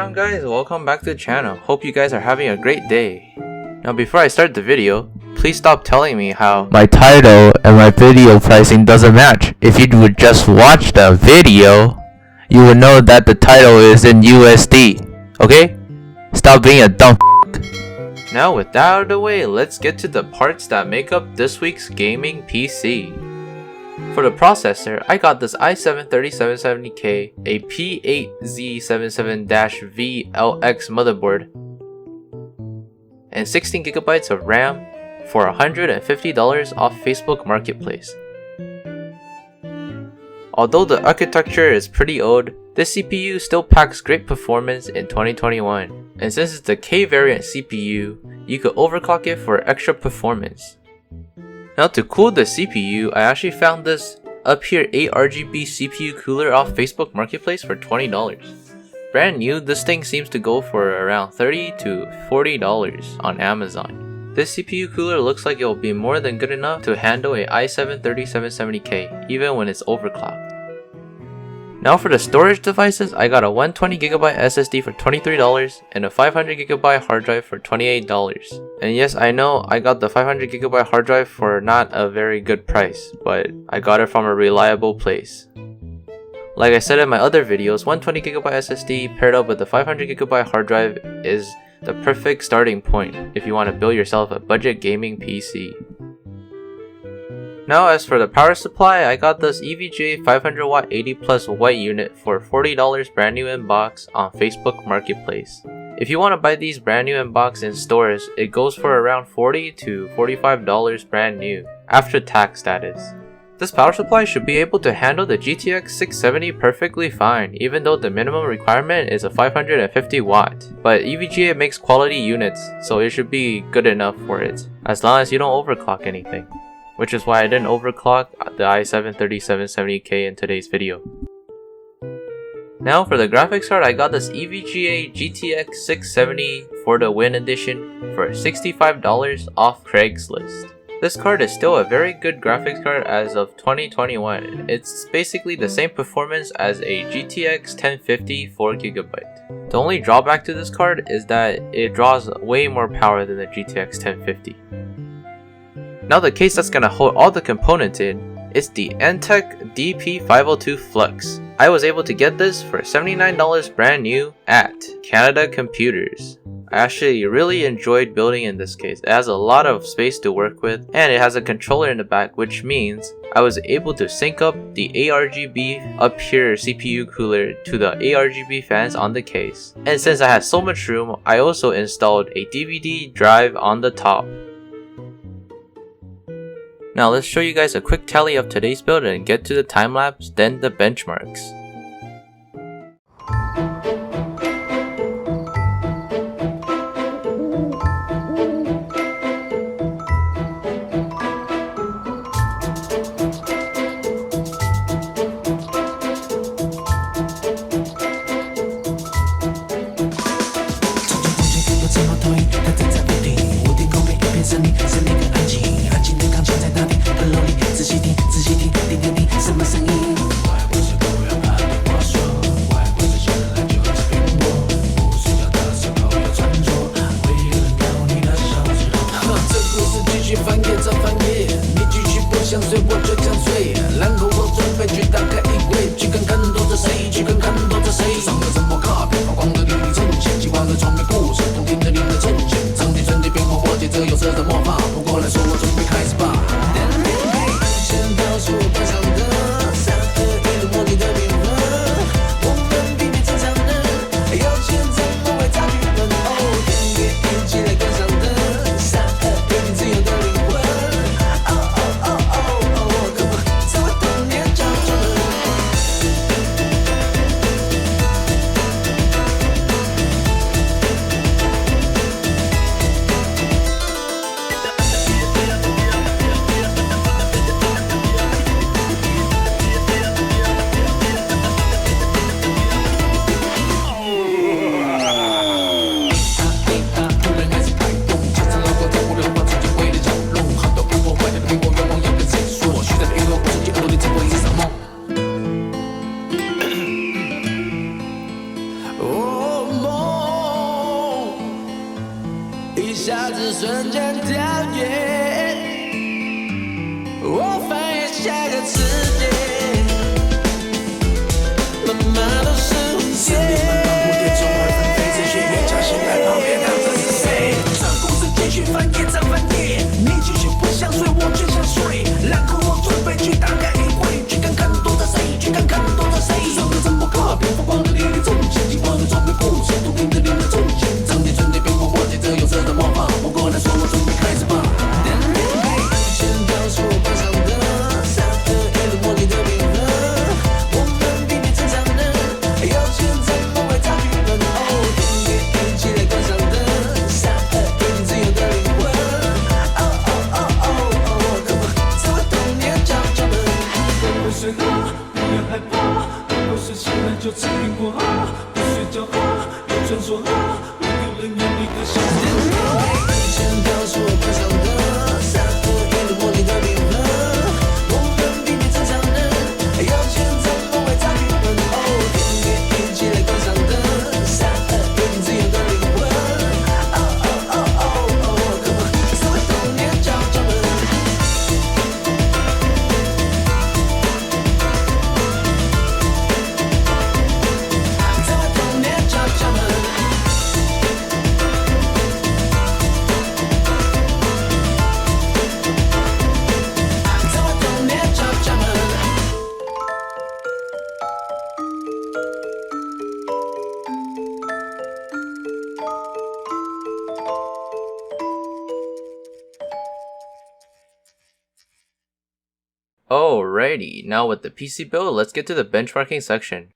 on guys, welcome back to the channel. Hope you guys are having a great day. Now before I start the video, please stop telling me how my title and my video pricing doesn't match. If you would just watch the video, you would know that the title is in USD. Okay? Stop being a dumb Now with that out of the way, let's get to the parts that make up this week's gaming PC. For the processor, I got this i7-3770K, a P8Z77-VLX motherboard, and 16GB of RAM for $150 off Facebook Marketplace. Although the architecture is pretty old, this CPU still packs great performance in 2021, and since it's the K variant CPU, you could overclock it for extra performance. Now to cool the CPU, I actually found this up here 8RGB CPU cooler off Facebook Marketplace for $20. Brand new, this thing seems to go for around $30 to $40 on Amazon. This CPU cooler looks like it will be more than good enough to handle a i7-3770K, even when it's overclocked. Now for the storage devices, I got a 120GB SSD for $23 and a 500GB hard drive for $28. And yes, I know I got the 500GB hard drive for not a very good price, but I got it from a reliable place. Like I said in my other videos, 120GB SSD paired up with the 500GB hard drive is the perfect starting point if you want to build yourself a budget gaming PC. Now as for the power supply, I got this EVGA 500W 80+ white unit for $40 brand new in box on Facebook Marketplace. If you want to buy these brand new in box in stores, it goes for around $40 to $45 brand new, after tax that is. This power supply should be able to handle the GTX 670 perfectly fine, even though the minimum requirement is a 550W. But EVGA makes quality units, so it should be good enough for it, as long as you don't overclock anything. Which is why I didn't overclock the i7-3770K in today's video. Now for the graphics card, I got this EVGA GTX 670 for the Win Edition for $65 off Craigslist. This card is still a very good graphics card as of 2021. It's basically the same performance as a GTX 1050 4GB. The only drawback to this card is that it draws way more power than the GTX 1050. Now the case that's gonna hold all the components in is the Entech DP502 Flux. I was able to get this for $79 brand new at Canada Computers. I actually really enjoyed building in this case. It has a lot of space to work with, and it has a controller in the back, which means I was able to sync up the ARGB up here CPU cooler to the ARGB fans on the case. And since I had so much room, I also installed a DVD drive on the top. Now let's show you guys a quick tally of today's build and get to the time-lapse, then the benchmarks. Alrighty, now with the PC build, let's get to the benchmarking section.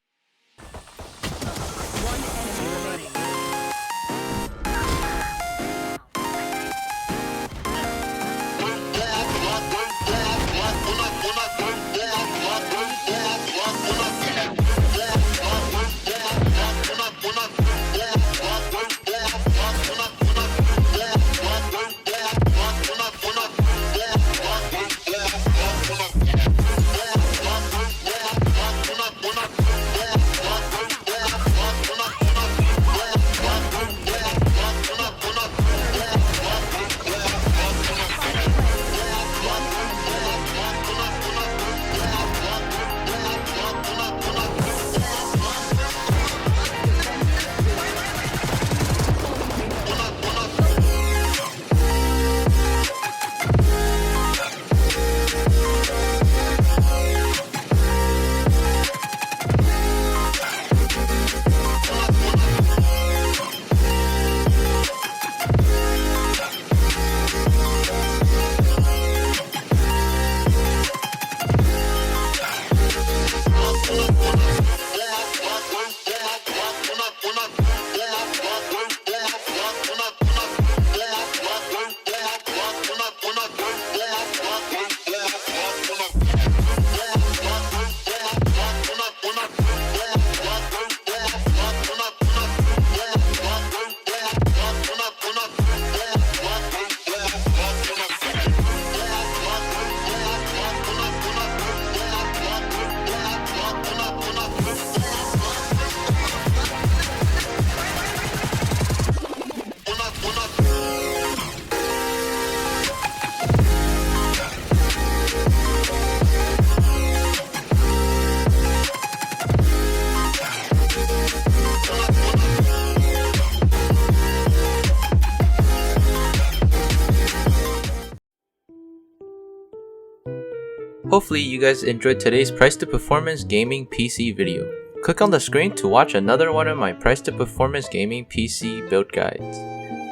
Hopefully you guys enjoyed today's price to performance gaming PC video. Click on the screen to watch another one of my price to performance gaming PC build guides.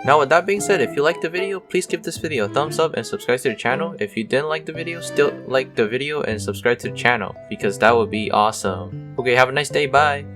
Now with that being said, if you liked the video, please give this video a thumbs up and subscribe to the channel. If you didn't like the video, still like the video and subscribe to the channel because that would be awesome. Okay, have a nice day, bye!